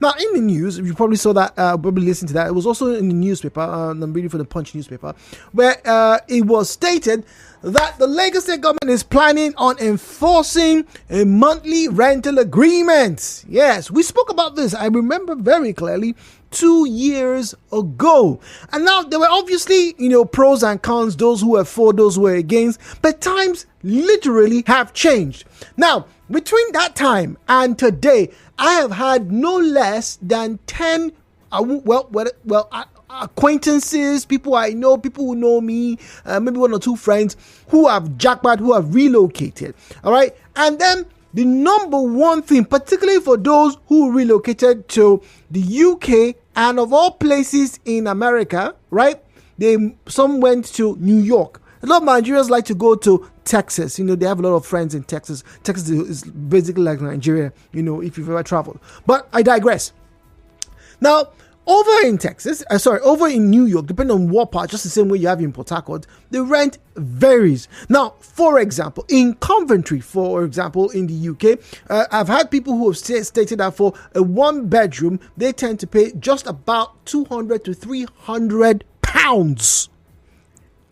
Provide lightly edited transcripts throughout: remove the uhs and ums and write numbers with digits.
Now, in the news, you probably saw that, probably listened to that. It was also in the newspaper, I'm reading from the Punch newspaper, where it was stated that the Lagos State government is planning on enforcing a monthly rental agreement. Yes, we spoke about this, I remember very clearly, 2 years ago. And now there were obviously, pros and cons, those who were for, those who were against, but times literally have changed. Now, between that time and today, I have had no less than 10 acquaintances, people I know, people who know me, maybe one or two friends who have jackpot, who have relocated. All right. And then the number one thing, particularly for those who relocated to the UK and of all places in America, right? Some went to New York. A lot of Nigerians like to go to Texas. They have a lot of friends in Texas. Texas is basically like Nigeria, if you've ever traveled. But I digress. Now, over in New York, depending on what part, just the same way you have in Port Harcourt, the rent varies. Now, for example, in Coventry, in the UK, I've had people who have stated that for a one bedroom, they tend to pay just about £200 to £300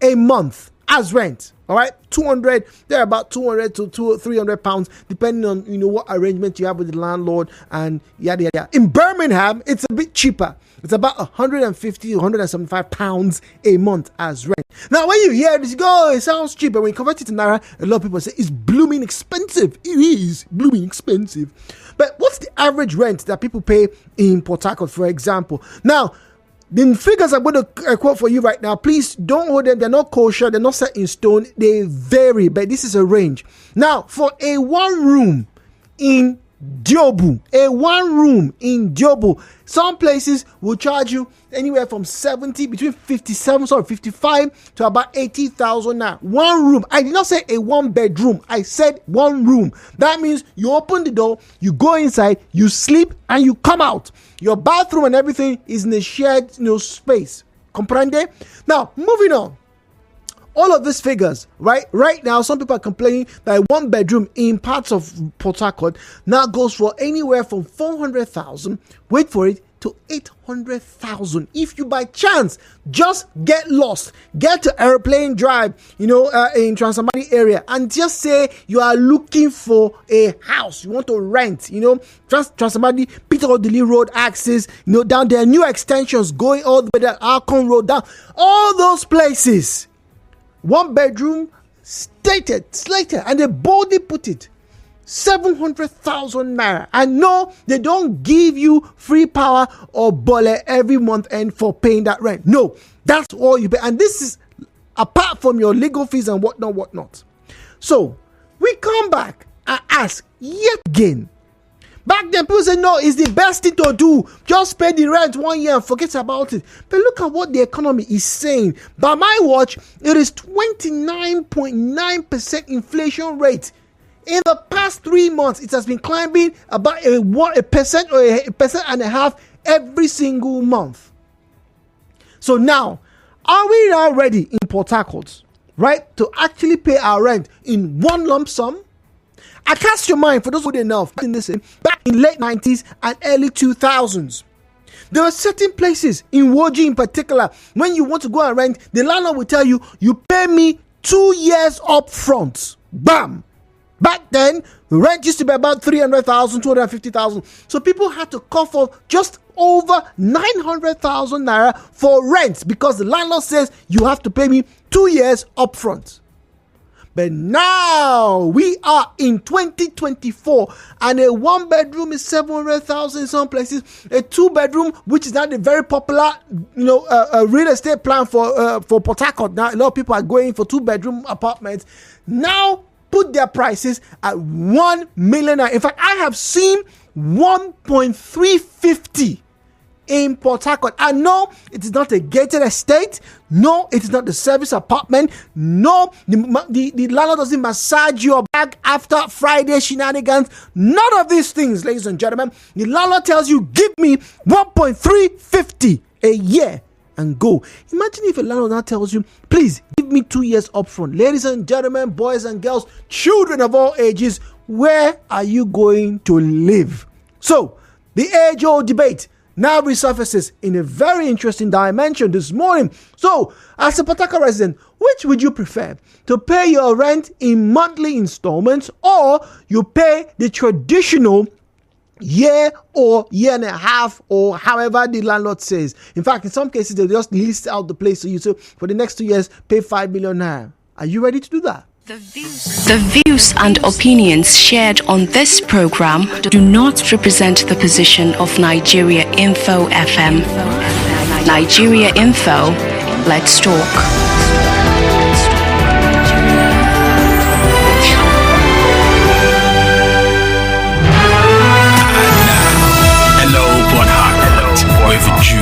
a month as rent. All right, 200. They're about 200 to 300 pounds, depending on what arrangement you have with the landlord and yada yada. In Birmingham, it's a bit cheaper. It's about 150 to 175 pounds a month as rent. Now, when you hear this, you go, it sounds cheap, but when you convert it to naira, a lot of people say it's blooming expensive. It is blooming expensive. But what's the average rent that people pay in Port Harcourt, for example? Now, the figures I'm going to quote for you right now, please don't hold them. They're not kosher. They're not set in stone. They vary, but this is a range. Now, for a one room in Diobu, some places will charge you anywhere from 55 to about 80,000 now. One room. I did not say a one bedroom. I said one room. That means you open the door, you go inside, you sleep, and you come out. Your bathroom and everything is in a shared, space. Comprende? Now, moving on. All of these figures, right now, some people are complaining that a one bedroom in parts of Port Harcourt now goes for anywhere from 400,000, wait for it, to 800,000. If you by chance just get lost, get to Airplane Drive, in Transamadi area, and just say you are looking for a house, you want to rent, Transamadi, Peter Odili Road access, down there, new extensions going all the way down Alcon Road, down all those places. One bedroom slated, and they boldly put it, 700,000 naira. And no, they don't give you free power or bole every month and for paying that rent. No, that's all you pay. And this is apart from your legal fees and whatnot. So we come back and ask yet again. Back then, people say, no, it's the best thing to do. Just pay the rent 1 year and forget about it. But look at what the economy is saying. By my watch, it is 29.9% inflation rate. In the past 3 months, it has been climbing about a percent or a percent and a half every single month. So now, are we now ready in Port Harcourt, right, to actually pay our rent in one lump sum? I cast your mind, for those who didn't know, back in late 90s and early 2000s. There are certain places, in Woji in particular, when you want to go and rent, the landlord will tell you, you pay me 2 years up front. Bam! Back then, the rent used to be about 300,000, 250,000. So people had to cough for just over 900,000 naira for rent because the landlord says you have to pay me 2 years up front. But now we are in 2024 and a one bedroom is 700,000 in some places. A two bedroom, which is not a very popular, real estate plan for Port Harcourt. Now a lot of people are going for 2 bedroom apartments. Now put their prices at 1 million. In fact, I have seen 1.350 in Port Harcourt. And no, it is not a gated estate. No, it is not the service apartment. No, the landlord doesn't massage your back after Friday shenanigans. None of these things, ladies and gentlemen. The landlord tells you, give me 1.350 a year and go. Imagine if a landlord now tells you, please give me 2 years upfront. Ladies and gentlemen, boys and girls, children of all ages, where are you going to live? So, The age-old debate now resurfaces in a very interesting dimension this morning. So, as a Port Harcourt resident, which would you prefer? To pay your rent in monthly installments, or you pay the traditional year or year and a half, or however the landlord says? In fact, in some cases, they just list out the place to you. So for the next 2 years, pay 5 million naira. Are you ready to do that? The views and opinions shared on this program do not represent the position of Nigeria Info FM. Nigeria Info, let's talk. With Jude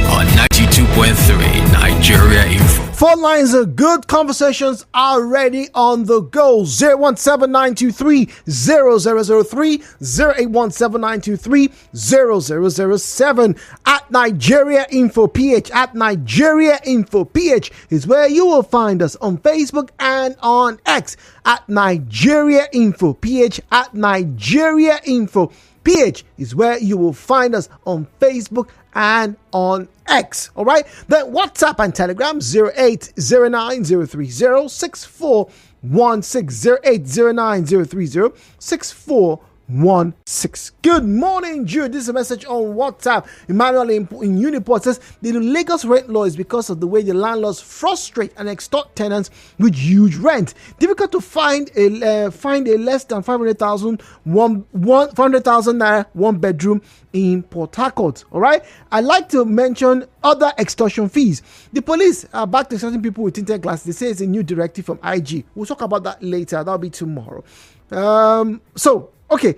on 92.3 Nigeria Info. Phone lines of good conversations are ready on the go. 017-923-0003, 0817923-0007. At Nigeria Info PH, at Nigeria Info PH is where you will find us on Facebook and on X. At Nigeria Info PH, at Nigeria Info PH is where you will find us on Facebook and on X. All right. Then WhatsApp and Telegram 08090306416, 08090306416. Good morning, Jude. This is a message on WhatsApp. Emmanuel in Uniport says the Lagos rent law is because of the way the landlords frustrate and extort tenants with huge rent. Difficult to find a less than 500,000 naira one bedroom in Port Harcourt. All right. I'd like to mention other extortion fees. The police are back to extorting people with tinted glass. They say it's a new directive from IG. We'll talk about that later. That'll be tomorrow. Okay,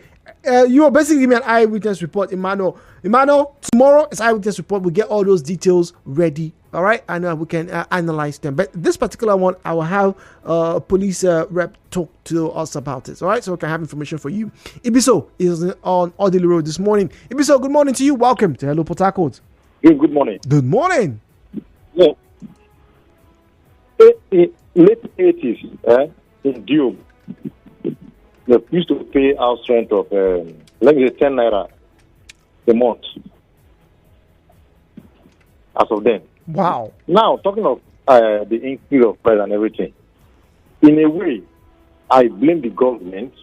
you are basically giving me an eyewitness report, Emmanuel. Tomorrow is eyewitness report. We'll get all those details ready, all right? And we can analyze them. But this particular one, I will have a police rep talk to us about it, all right? So we can have information for you. Ibiso is on Audley Road this morning. Ibiso, good morning to you. Welcome to Hello Port Harcourt. Good morning. Good morning. Yeah. In late 80s, in Dube, they used to pay house rent of, 10 naira a month. As of then. Wow. Now, talking of the increase of price and everything, in a way, I blame the government.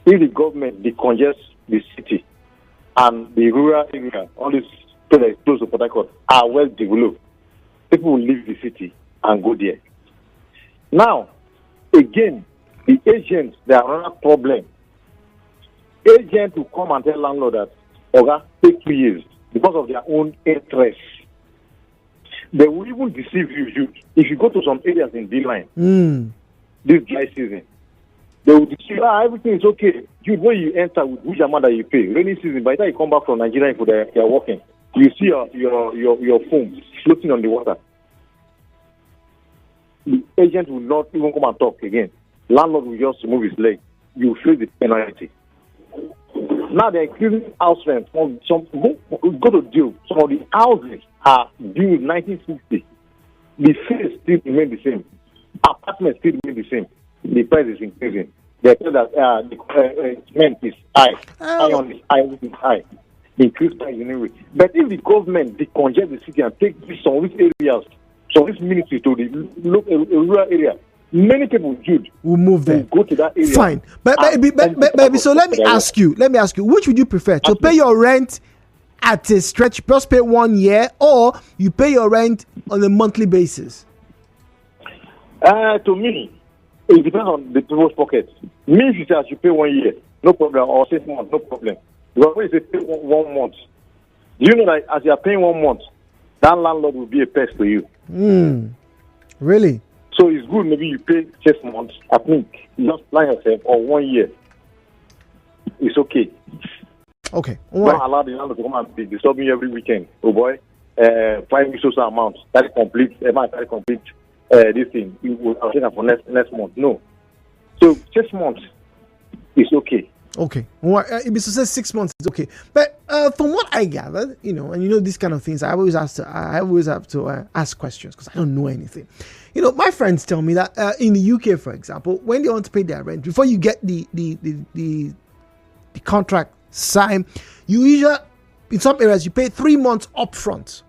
If the government decongest the city and the rural area, all these places close to Port Harcourt are well developed, people will leave the city and go there. Now, again, the agents, they are another problem. Agents will come and tell landlord that, okay, take 2 years because of their own interests. They will even deceive you. If you go to some areas in D-line, this dry season, they will deceive you. Everything is okay. When you enter with which amount that you pay, rainy season, by the time you come back from Nigeria, they are working, you see your phone floating on the water. The agent will not even come and talk again. Landlord will just remove his leg. You face the penalty. Now they're increasing house rent. Go to deal. Some of the houses are built in 1960. The fees still remain the same. Apartments still remain the same. The price is increasing. They tell that the cement is high. Iron is high. Everything is high. The increased price anyway. But if the government decongest the city and take some of these areas, some of these ministries to the rural area, many people will move there. Go to that area. Fine, but so let me ask you, which would you prefer? To pay your rent at a stretch, just pay 1 year, or you pay your rent on a monthly basis? To me, it depends on the people's pocket. Me, if you say I should pay 1 year, no problem, or 6 months, no problem. Because when you say pay 1 month, do you know that as you are paying 1 month, that landlord will be a pest to you? Really? So it's good maybe you pay 6 months, I think, just plan yourself, or 1 year. It's okay. Okay. Don't allow the landlord to come and be disturbing you every weekend. Oh boy, 5 social amount. That is complete. This thing. I'll take that for next month. No. So 6 months is okay. Okay. If it says 6 months, it's okay. But from what I gathered, and these kind of things, I always have to ask questions because I don't know anything. My friends tell me that in the UK, for example, when they want to pay their rent, before you get the contract sign. You usually, in some areas, you pay 3 months upfront,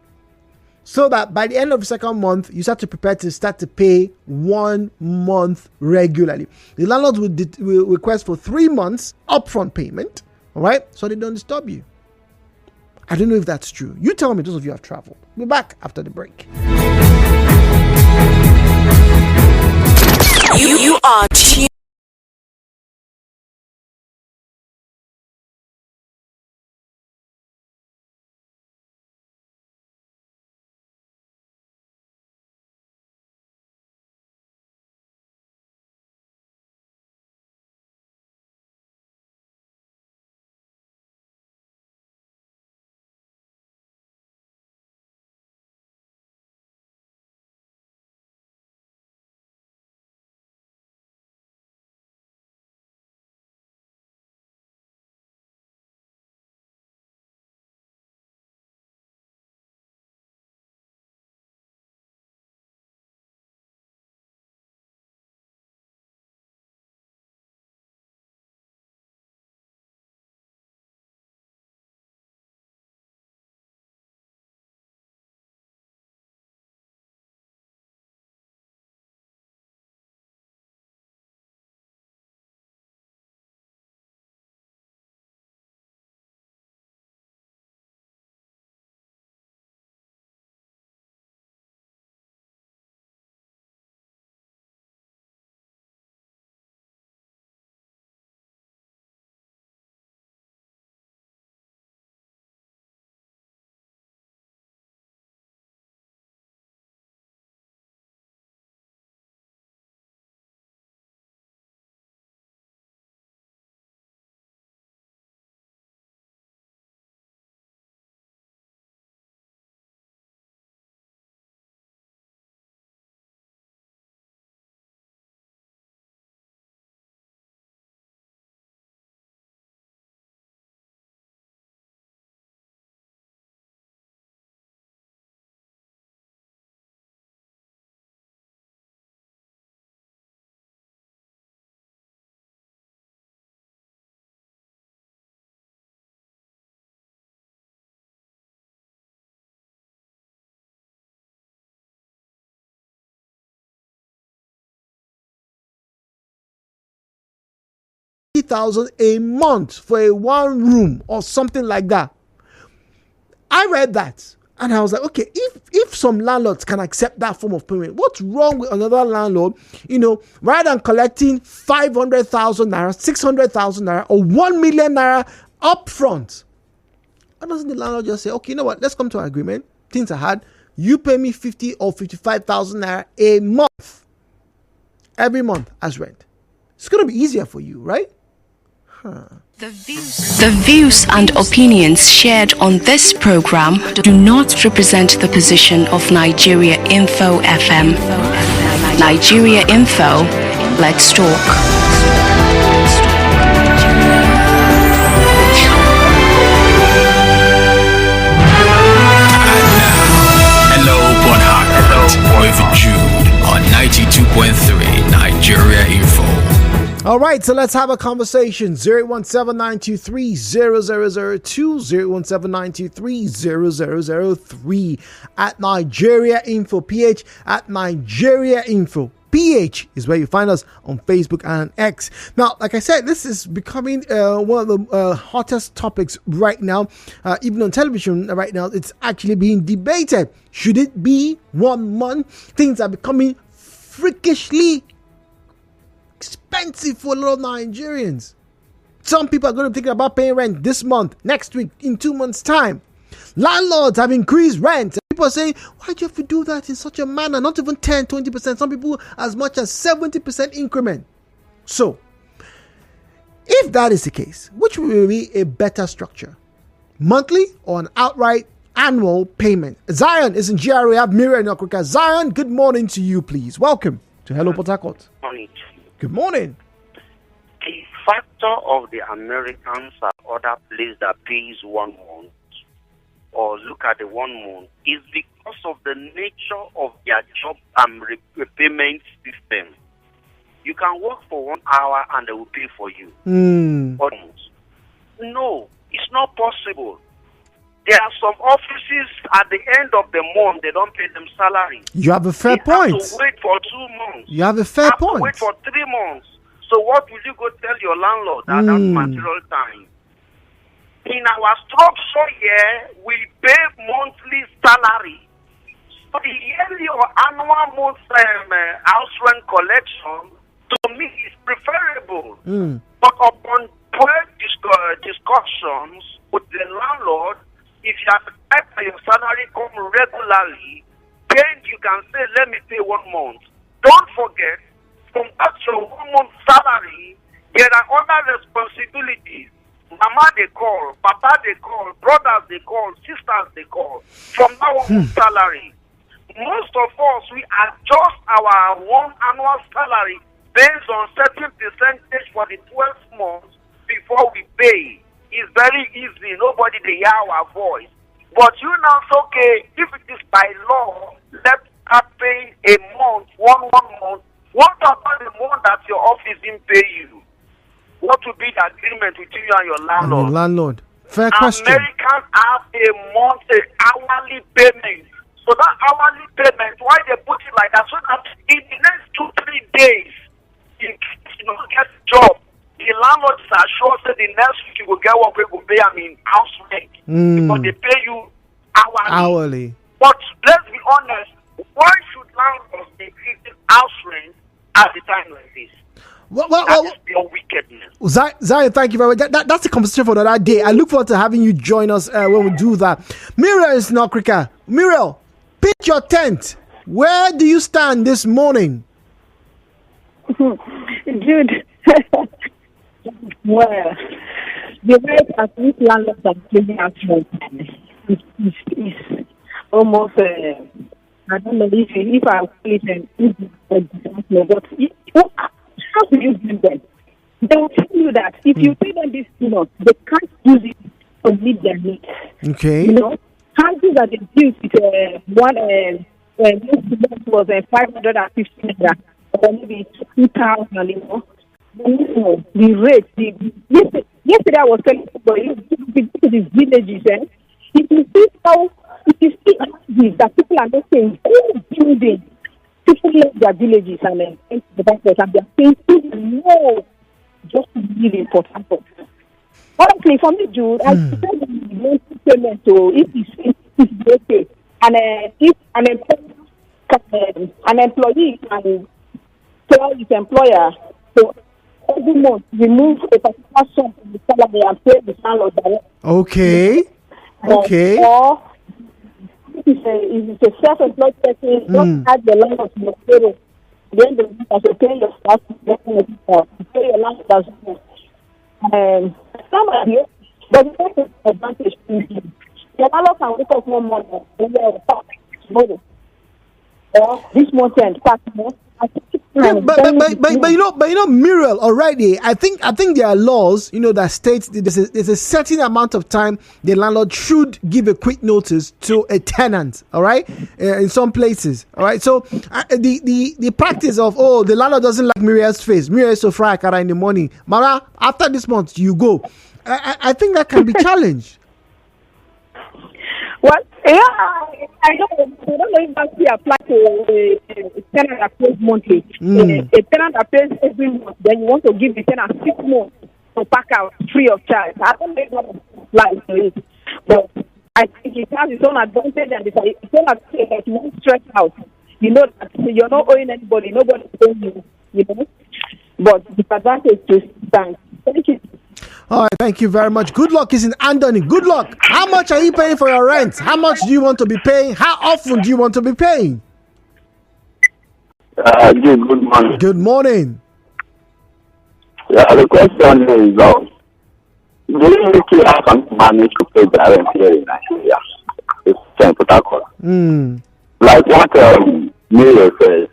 so that by the end of the second month, you start to prepare to start to pay 1 month regularly. The landlords will request for 3 months upfront payment, all right, so they don't disturb you. I don't know if that's true. You tell me, those of you who have traveled. We'll be back after the break. You are tuned. $30,000 a month for a 1 room or something like that. I read that and I was like, okay, if some landlords can accept that form of payment, what's wrong with another landlord, rather than collecting 500,000 naira, 600,000 naira, or 1 million naira upfront? Why doesn't the landlord just say, okay, you know what, let's come to an agreement, things are hard, you pay me 50 or 55,000 naira a month, every month as rent? It's going to be easier for you, right? The views and opinions shared on this program do not represent the position of Nigeria Info FM. Nigeria Info, let's talk. With Jude on 92.3 Nigeria Info. All right, so let's have a conversation. 017-923-0002, 017-923-0003 at Nigeria Info PH, at Nigeria Info PH is where you find us on Facebook and X. Now, like I said, this is becoming one of the hottest topics right now. Even on television right now, it's actually being debated. Should it be 1 month? Things are becoming freakishly expensive for a lot of Nigerians. Some people are going to be thinking about paying rent this month, next week, in 2 months' time. Landlords have increased rent. People are saying, why do you have to do that in such a manner? Not even 10, 20%. Some people as much as 70% increment. So, if that is the case, which will be a better structure? Monthly or an outright annual payment? Zion is in GRA. We have Miriam in Africa. Zion, good morning to you, please. Welcome to Hello Port Harcourt. Morning. Good morning. The factor of the Americans and other places that pays 1 month or look at the 1 month is because of the nature of their job and repayment system. You can work for 1 hour and they will pay for you. Now, no, it's not possible. There are some offices at the end of the month, they don't pay them salary. You have a fair point. Have to wait for 2 months. You have a fair have point. To wait for 3 months. So what will you go tell your landlord at that material time? In our structure here, we pay monthly salary. So the yearly or annual month house rent collection, to me, is preferable. But upon discussions with the landlord, if you have type your salary come regularly, then you can say, let me pay 1 month. Don't forget, from that your 1 month salary, there are other responsibilities. Mama they call, Papa they call, brothers they call, sisters they call. From that 1 month salary, most of us, we adjust our 1 annual salary based on certain percentage for the 12 months before we pay. It's very easy. Nobody they hear our voice. But you now say, okay, if it is by law, let's start paying a month, one month. What about the month that your office didn't pay you? What will be the agreement between you and your landlord? And your landlord. Fair question. Americans have a monthly hourly payment. So that hourly payment, why they put it like that? So that in the next 2-3 days, you get a job. The landlord is assured that the next week you will get what we will pay, house rent. Because they pay you hourly. But let's be honest, why should landlords be increasing house rent at the time like this? That is pure wickedness. Zion, thank you very much. That's a conversation for another day. I look forward to having you join us when we do that. Muriel is not Krika. Muriel, pitch your tent. Where do you stand this morning? Dude. Well, the rate at which landlords are paying out is almost, I don't know if I will it, but how do you do that? They will tell you that if you pay them this they can't use it to meet their needs. Okay. Houses that they built with was 550 naira, or maybe 2,000, the rate. Yesterday I was telling these villages, if you see houses that people are not saying, building, people left their villages and the bankers, and they are saying, no, just to live in Port Harcourt. Honestly, for me, Jude, I said the payment, so if it's okay, and if an employee can tell his employer, so every month remove a particular sum from the salary and pay the landlord directly. Okay. Or if it's a self-employed person, don't add the landlord to your payroll. Then the month as you pay your staff, you pay your landlord as well. Some of you, but it's not an advantage to you. The landlord can wake up one morning and say, tomorrow. Or this month and start more. But Muriel, already, I think there are laws, that states there's a certain amount of time the landlord should give a quick notice to a tenant. All right, in some places. All right, so the practice of the landlord doesn't like Muriel's face. Muriel is so fried in the morning. Mara, after this month you go. I think that can be challenged. Well, yeah, I don't know if that apply to a tenant that pays monthly. A tenant that pays every month, then you want to give the tenant 6 months to pack out free of charge. I don't know if that applies to it. But I think it has its own advantage and its own advantage that you won't stress out. You know that you're not owing anybody, nobody owing you, But the advantage is thanks. Thank you. All right, thank you very much. Good luck is in Anthony. Good luck. How much are you paying for your rent? How much do you want to be paying? How often do you want to be paying? Good morning. Good morning. Yeah, the question is, do you really have some money to pay the rent here in Nigeria? It's in Port Harcourt. Like what Mayor says,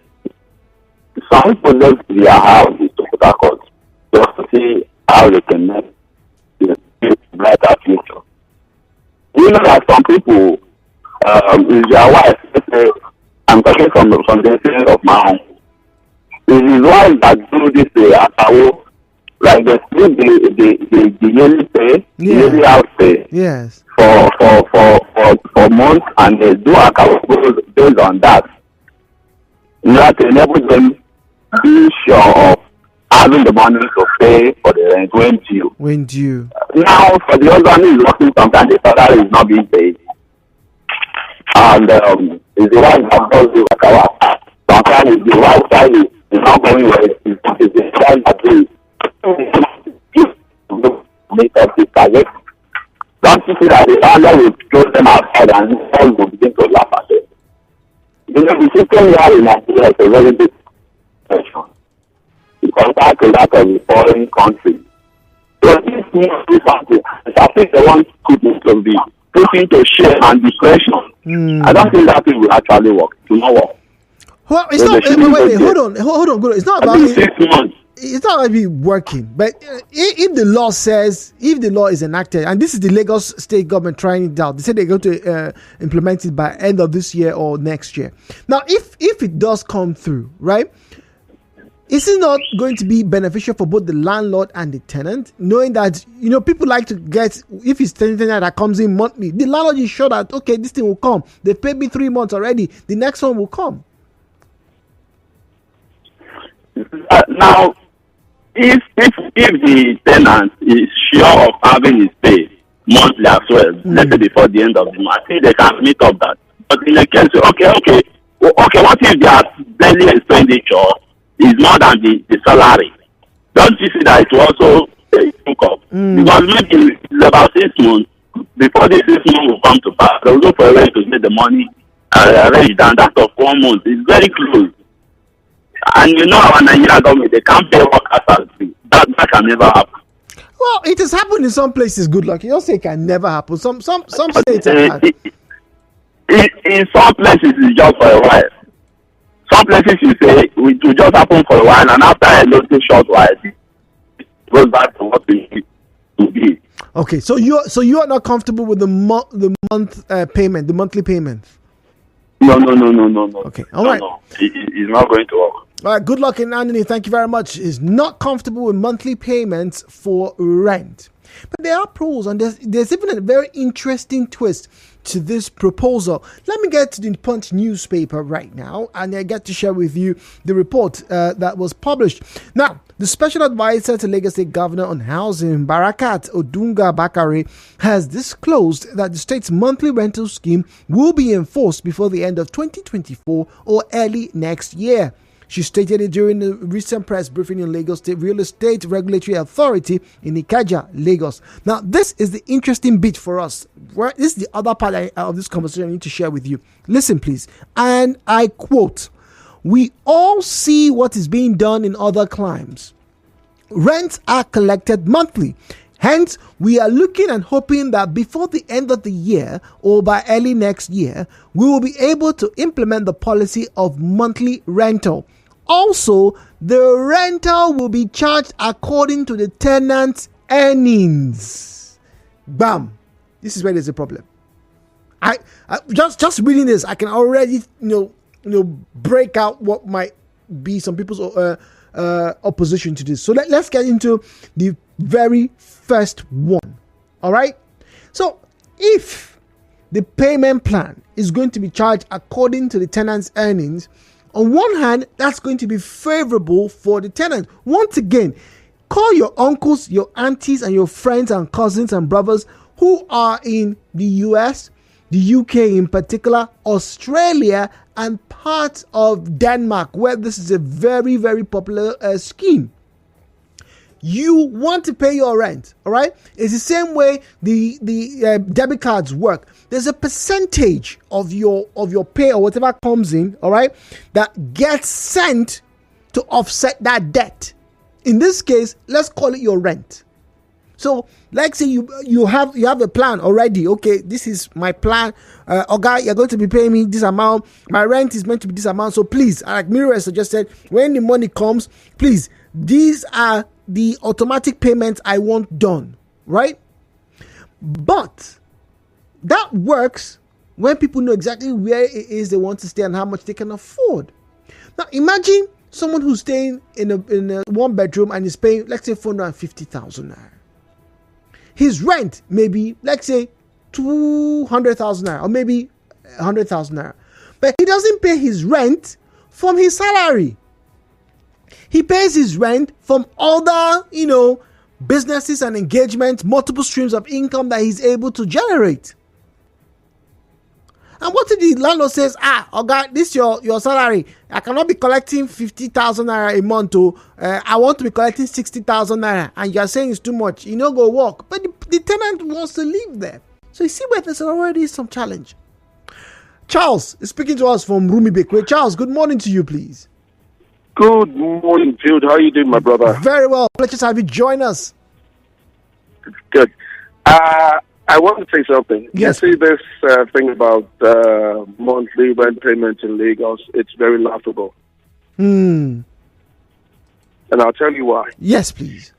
some people left their houses to Port Harcourt just to see how they can make a brighter future. You know that some people, is their wife, say, I'm talking from the experience of my home. It is wife that do this Atawo like they split the yearly pay, yearly house pay. Yes. For months, and they do account based on that. That enables them to be sure of having the money to pay for the rent when due. Now, for the husband who is working, sometimes the salary is not being paid. And it's the wife that does the work. Sometimes it's the wife side is not going well. It's the child that is make up the target. Don't you see that the father will throw them outside and all will begin to laugh at them? You know, the system we have in Nigeria is a very big question. Compared to that of the foreign country. So this means something. I think the one could be put into shame and depression. I don't think that it will actually work. It will not work. Well, it's not. Wait, hold on. It's not about 6 months. It's not about working, but if the law says, if the law is enacted, and this is the Lagos state government trying it out, they say they're going to implement it by end of this year or next year. Now, if it does come through, right, is it not going to be beneficial for both the landlord and the tenant, knowing that, you know, people like to get, if it's tenant that comes in monthly, the landlord is sure that, okay, this thing will come. They paid me 3 months already. The next one will come. Now, if the tenant is sure of having his pay monthly as well, let's say before the end of the month, I think they can meet up that. But in the case, okay, what if their daily expenditure is more than the salary? Don't you see that it will also hook up? Because maybe it's about 6 months. Before the 6 months will come to pass, they will look for a way to get the money arranged, and that of 1 month is very close. And you know our Nigerian government, they can't pay workers as free. That can never happen. Well, it has happened in some places. Good luck. You don't say it can never happen. Some states have had. In some places it's just for a while. Some places you say it will just happen for a while, and after a little short while, it goes back to what it used to be. Okay, so you are not comfortable with the month payment, the monthly payment. No. Okay, all right. No. It's not going to work. All right, good luck in Anthony. Thank you very much. Is not comfortable with monthly payments for rent. But there are pros, and there's even a very interesting twist to this proposal. Let me get to the Punch newspaper right now, and I get to share with you the report that was published. Now, the special advisor to Lagos State Governor on Housing, Barakat Odunga Bakare, has disclosed that the state's monthly rental scheme will be enforced before the end of 2024 or early next year. She stated it during the recent press briefing in Lagos State Real Estate Regulatory Authority in Ikeja, Lagos. Now, this is the interesting bit for us. This is the other part of this conversation I need to share with you. Listen, please. And I quote, "We all see what is being done in other climes. Rents are collected monthly. Hence, we are looking and hoping that before the end of the year or by early next year, we will be able to implement the policy of monthly rental. Also, the rental will be charged according to the tenant's earnings." Bam. This is where there's a problem. I just reading this, I can already break out what might be some people's opposition to this. So let's get into the very first one. All right. So if the payment plan is going to be charged according to the tenant's earnings, on one hand, that's going to be favorable for the tenant. Once again, call your uncles, your aunties, and your friends and cousins and brothers who are in the US, the UK in particular, Australia, and parts of Denmark, where this is a very, very popular scheme. You want to pay your rent, all right? It's the same way the debit cards work. There's a percentage of your pay or whatever comes in, all right, that gets sent to offset that debt. In this case, let's call it your rent. So, like say you have a plan already. Okay, this is my plan. Okay, you're going to be paying me this amount. My rent is meant to be this amount. So please, like Miriam suggested, when the money comes, please, these are the automatic payments I want done, right? But that works when people know exactly where it is they want to stay and how much they can afford. Now, imagine someone who's staying in a one bedroom and is paying, let's say, 450,000 naira. His rent may be, let's say, 200,000 naira or maybe 100,000 naira. But he doesn't pay his rent from his salary. He pays his rent from other, businesses and engagements, multiple streams of income that he's able to generate. And what if the landlord says, okay, this is your salary. I cannot be collecting 50,000 naira a month. I want to be collecting 60,000 naira. And you're saying it's too much. Go work. But the tenant wants to live there. So you see where there's already some challenge. Charles is speaking to us from Rumi Bekwe. Charles, good morning to you, please. Good morning, Jude. How are you doing, my brother? Very well. Pleasure to have you join us. Good. I want to say something. Yes. You see this thing about monthly rent payments in Lagos, it's very laughable. And I'll tell you why. Yes, please.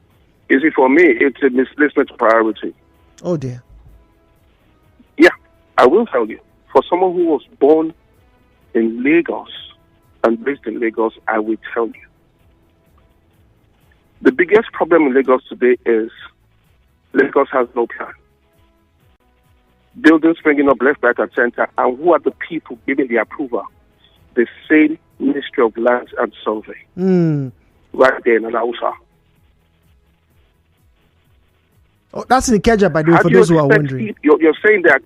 You see, for me, it's a misplacement priority. Oh, dear. Yeah, I will tell you. For someone who was born in Lagos and based in Lagos, I will tell you. The biggest problem in Lagos today is Lagos has no plan. Buildings springing up left, right, and center. And who are the people giving the approval? The same Ministry of Lands and Survey. Right there in Alausa. Oh, that's in Ikeja, by the way, for those who are wondering. You're saying that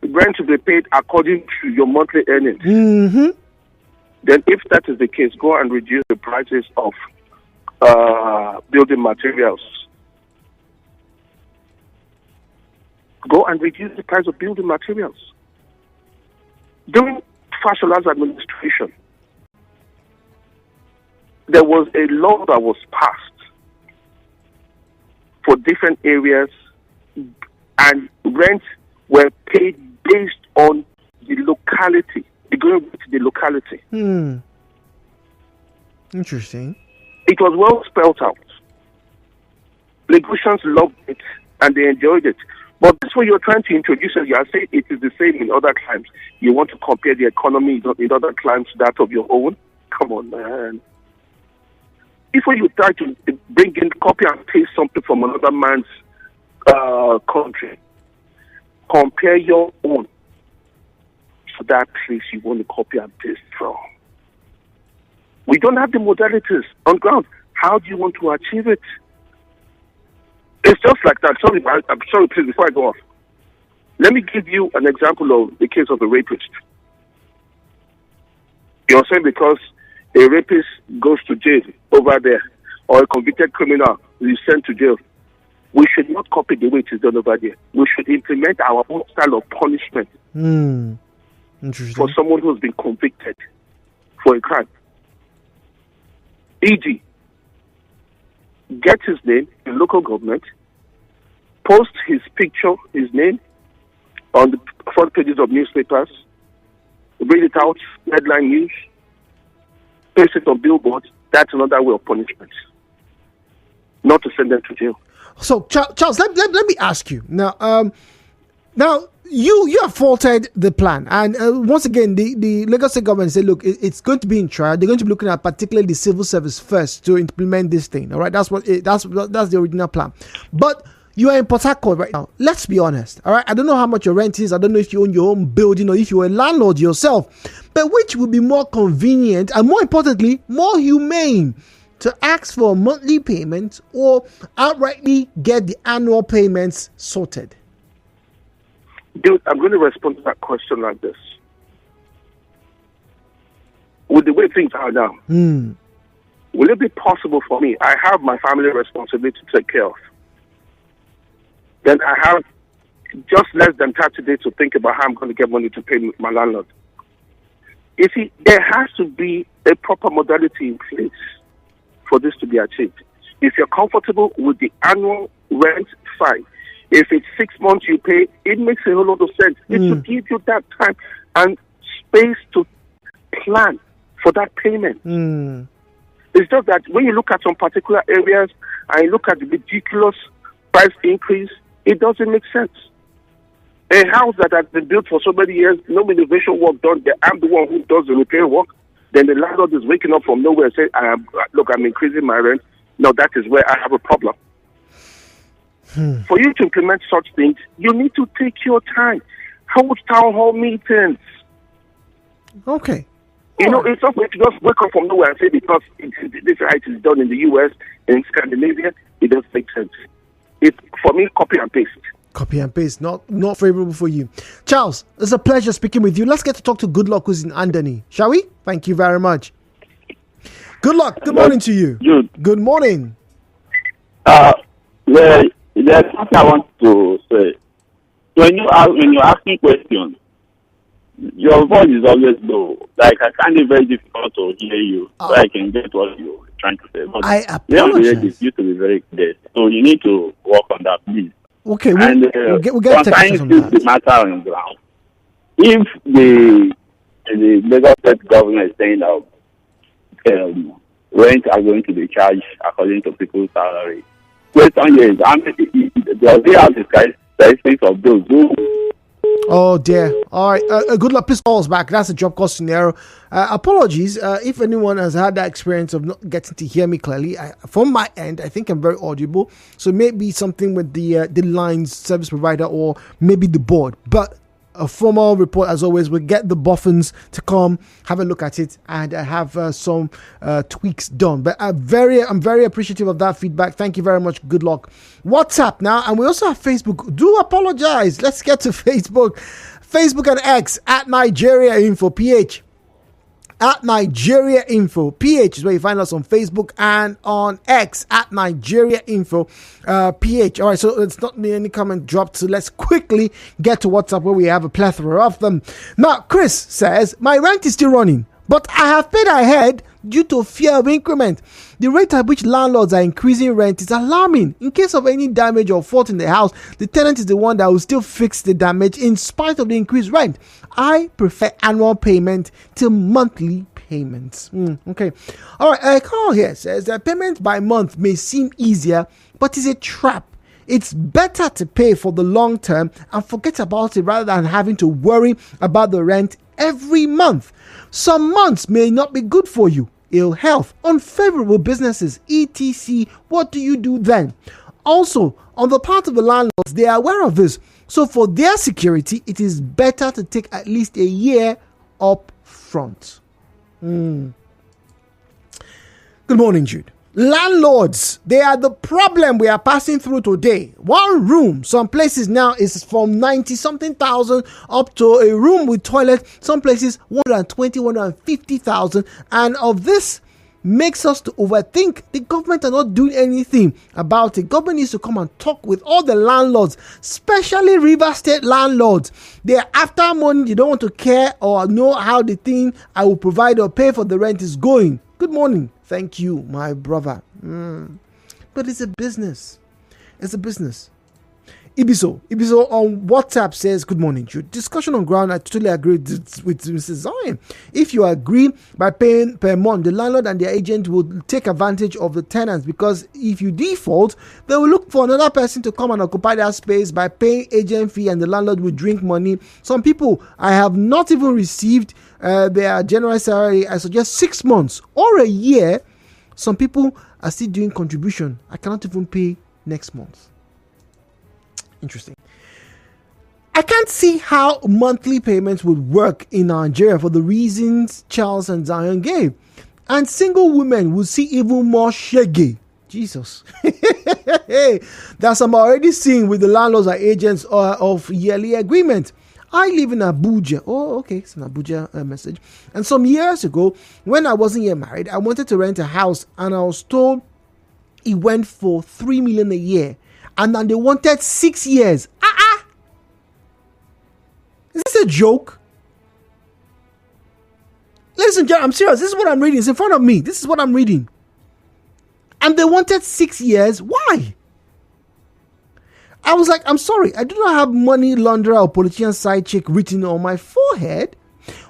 rent will be paid according to your monthly earnings. Then if that is the case, go and reduce the prices of building materials. Go and reduce the price of building materials. During Fashola's administration, there was a law that was passed for different areas, and rents were paid based on the locality, going to the locality. Interesting. It was well spelled out. Lagosians loved it and they enjoyed it. But this way you're trying to introduce it, you are saying it is the same in other climes. You want to compare the economy in other climes to that of your own? Come on, man. If you try to bring in, copy and paste something from another man's country, compare your own to that place you want to copy and paste from. We don't have the modalities on ground. How do you want to achieve it? It's just like that. I'm sorry, please, before I go off. Let me give you an example of the case of a rapist. You're saying because a rapist goes to jail over there, or a convicted criminal is sent to jail, we should not copy the way it is done over there. We should implement our own style of punishment for someone who has been convicted for a crime. E.g., get his name in local government, post his picture, his name, on the front pages of newspapers, read it out, headline news, paste it on billboards. That's another way of punishment. Not to send them to jail. So, Charles, let me ask you now. Now you have faulted the plan, and once again, the Lagos State government said, look, it's going to be in trial. They're going to be looking at particularly the civil service first to implement this thing. All right, that's the original plan. But you are in Port Harcourt right now. Let's be honest. All right, I don't know how much your rent is. I don't know if you own your own building or if you're a landlord yourself. But which would be more convenient and, more importantly, more humane? To ask for monthly payments or outrightly get the annual payments sorted? Dude, I'm going to respond to that question like this. With the way things are now, will it be possible for me? I have my family responsibility to take care of. Then I have just less than 30 days to think about how I'm going to get money to pay my landlord. You see, there has to be a proper modality in place for this to be achieved. If you're comfortable with the annual rent, fine. If it's 6 months you pay, it makes a whole lot of sense. It should give you that time and space to plan for that payment. It's just that when you look at some particular areas and you look at the ridiculous price increase, it doesn't make sense. A house that has been built for so many years, no renovation work done, I'm the one who does the repair work. Then the landlord is waking up from nowhere and saying, look, I'm increasing my rent. No, that is where I have a problem. For you to implement such things, you need to take your time. Hold town hall meetings. Okay. You know, it's not going to just wake up from nowhere and say because this right is done in the US, in Scandinavia, it doesn't make sense. It's, for me, copy and paste. Copy and paste, not favorable for you. Charles, it's a pleasure speaking with you. Let's get to talk to Good Luck, who's in Andoni, shall we? Thank you very much. Good luck. Good morning to you. Good morning. There's something I want to say. When you ask me questions, your voice is always low. Like, I find it very difficult to hear you, so I can get what you're trying to say. But I apologize. It used to be very clear. So you need to work on that, please. Okay, we'll get concerning the matter on ground. If the Lagos State government is saying that rent are going to be charged according to people's salary, question is, does they have the statistics of those who? Oh dear. All right. Good luck. Please call us back. That's a job cost scenario. Apologies if anyone has had that experience of not getting to hear me clearly. From my end, I think I'm very audible. So maybe something with the lines service provider or maybe the board. But a formal report, as always, we'll get the boffins to come have a look at it and have some tweaks done. But I'm very appreciative of that feedback. Thank you very much. Good luck. WhatsApp now, and we also have Facebook. Do apologize. Let's get to Facebook and X at Nigeria Info PH. At Nigeria Info PH is where you find us on Facebook and on X at Nigeria Info PH. All right, so it's not me any comment dropped. So let's quickly get to WhatsApp where we have a plethora of them. Now, Chris says, my rent is still running, but I have paid ahead due to fear of increment. The rate at which landlords are increasing rent is alarming. In case of any damage or fault in the house, the tenant is the one that will still fix the damage in spite of the increased rent. I prefer annual payment to monthly payments. Okay. All right. Carl here says that payment by month may seem easier, but it's a trap. It's better to pay for the long term and forget about it rather than having to worry about the rent every month. Some months may not be good for you. Ill health, unfavorable businesses, etc. What do you do then? Also, on the part of the landlords, they are aware of this. So for their security, it is better to take at least a year up front. Good morning, Jude. Landlords, they are the problem we are passing through today. One room, some places now is from 90-something thousand up to a room with toilet. Some places 120, 150,000. And of this makes us to overthink. The government are not doing anything about it. Government needs to come and talk with all the landlords, especially River State landlords. They are after money. They don't want to care or know how the thing I will provide or pay for the rent is going. Good morning. Thank you, my brother. But it's a business. It's a business. Ibiso on WhatsApp says, good morning, Jude. Discussion on ground, I totally agree with Mrs. Zion. If you agree by paying per month, the landlord and their agent will take advantage of the tenants, because if you default, they will look for another person to come and occupy that space by paying agent fee, and the landlord will drink money. Some people, I have not even received their general salary. I suggest 6 months or a year. Some people are still doing contribution. I cannot even pay next month. Interesting. I can't see how monthly payments would work in Nigeria for the reasons Charles and Zion gave. And single women will see even more shaggy. Jesus. That's I'm already seeing with the landlords and agents of yearly agreement. I live in Abuja. Oh, okay. It's an Abuja message. And some years ago, when I wasn't yet married, I wanted to rent a house, and I was told it went for 3 million a year. And then they wanted 6 years. Is this a joke? Ladies and gentlemen, I'm serious. This is what I'm reading. It's in front of me. This is what I'm reading. And they wanted 6 years. Why? I was like, I'm sorry. I do not have money launderer or politician side chick written on my forehead.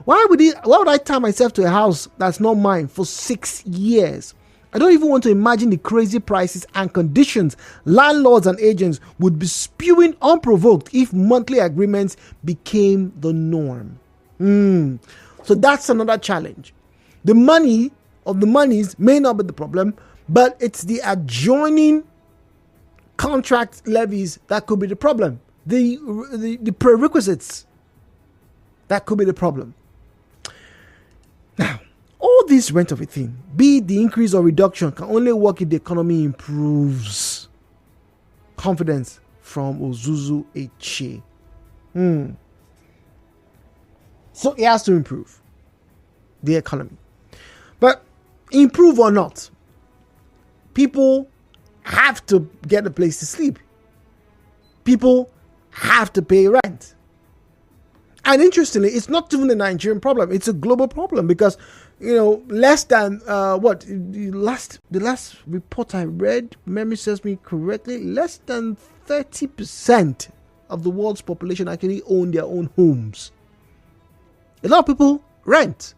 Why would I tie myself to a house that's not mine for 6 years? I don't even want to imagine the crazy prices and conditions landlords and agents would be spewing unprovoked if monthly agreements became the norm. So that's another challenge. The monies may not be the problem, but it's the adjoining contract levies that could be the problem. The prerequisites that could be the problem. Now, all this rent of a thing, be it the increase or reduction, can only work if the economy improves. Confidence from Ozuzu Eche. So it has to improve the economy. But improve or not, people have to get a place to sleep. People have to pay rent. And interestingly, it's not even a Nigerian problem. It's a global problem because, less than the last report I read, memory serves me correctly, less than 30% of the world's population actually own their own homes. A lot of people rent.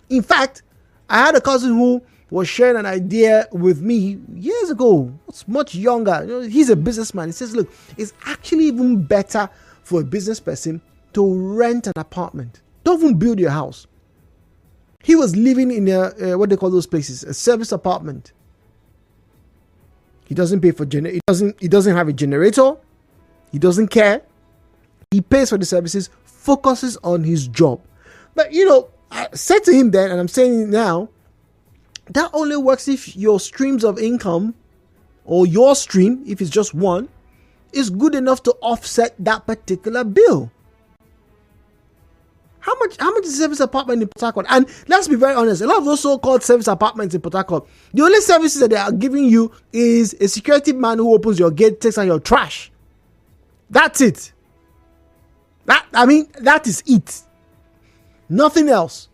In fact, I had a cousin who was sharing an idea with me years ago. It's much younger. He's a businessman. He says, look, it's actually even better for a business person to rent an apartment. Don't even build your house. He was living in what they call those places, a service apartment. He doesn't pay for he doesn't have a generator. He doesn't care. He pays for the services, focuses on his job. But I said to him then, and I'm saying it now, that only works if your streams of income, or your stream, if it's just one, is good enough to offset that particular bill. How much is a service apartment in Port Harcourt? And let's be very honest, a lot of those so-called service apartments in Port Harcourt, the only services that they are giving you is a security man who opens your gate, takes out your trash. That's it. That is it. Nothing else.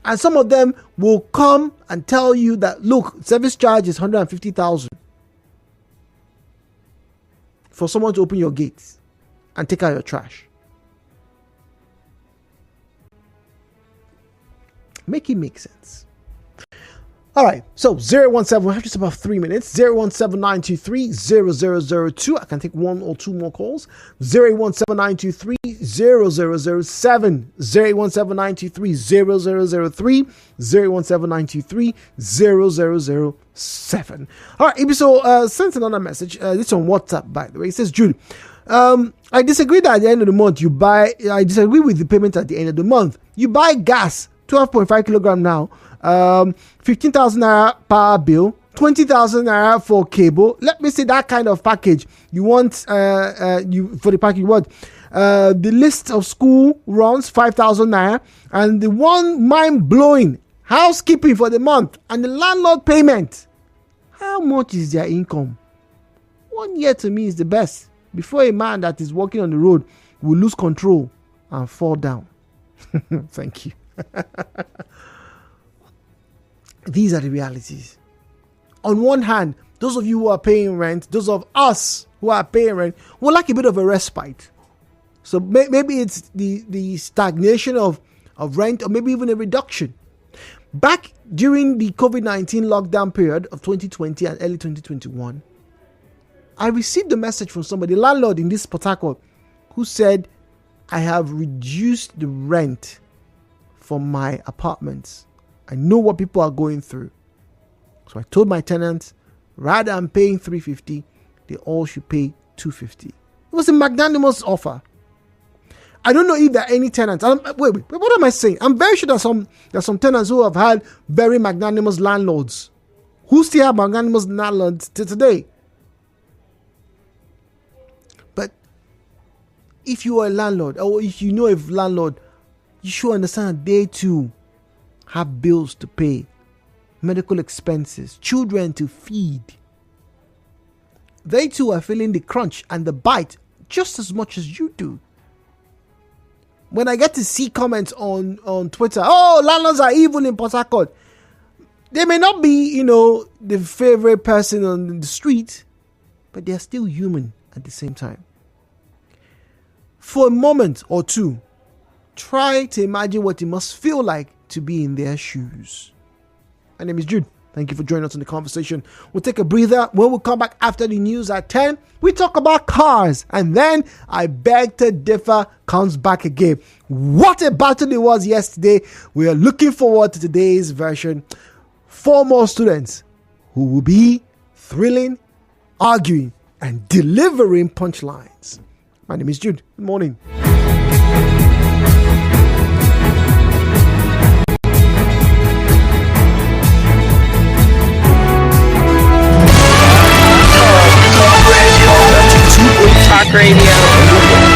And some of them will come and tell you that, look, service charge is 150,000 for someone to open your gates and take out your trash. Make it make sense. All right, so 017, we have just about 3 minutes. 017-923-0002. I can take one or two more calls. 017-923-0007. 017-923-0003. 017-923-0007. All right, Ibiso sent another message. This on WhatsApp, by the way. It says, Jude, I disagree that at the end of the month I disagree with the payment at the end of the month. You buy gas, 12.5 kilogram now. 15,000 naira per bill, 20,000 naira for cable. Let me see that kind of package. You want for the package what? The list of school runs 5,000 naira, and the one mind-blowing housekeeping for the month and the landlord payment. How much is their income? 1 year to me is the best before a man that is walking on the road will lose control and fall down. Thank you. These are the realities. On one hand, those of you who are paying rent, those of us who are paying rent, would like a bit of a respite. So maybe it's the stagnation of rent, or maybe even a reduction. Back during the COVID-19 lockdown period of 2020 and early 2021, I received a message from somebody, a landlord in this Port Harcourt, who said, I have reduced the rent for my apartments. I know what people are going through. So I told my tenants, rather than paying $350, they all should pay $250. It was a magnanimous offer. I don't know if there are any tenants. Wait, what am I saying? I'm very sure there's some tenants who have had very magnanimous landlords, who still have magnanimous landlords to today. But if you are a landlord, or if you know a landlord, you should understand that they too have bills to pay, medical expenses, children to feed. They too are feeling the crunch and the bite just as much as you do. When I get to see comments on Twitter, oh, landlords are evil in Port Harcourt. They may not be, the favorite person on the street, but they're still human at the same time. For a moment or two, try to imagine what it must feel like to be in their shoes. My name is Jude. Thank you for joining us in the conversation. We'll take a breather. When we come back after the news at 10, we talk about cars. And then I Beg to Differ comes back again. What a battle it was yesterday. We are looking forward to today's version. 4 more students who will be thrilling, arguing, and delivering punchlines. My name is Jude. Good morning. Talk Radio.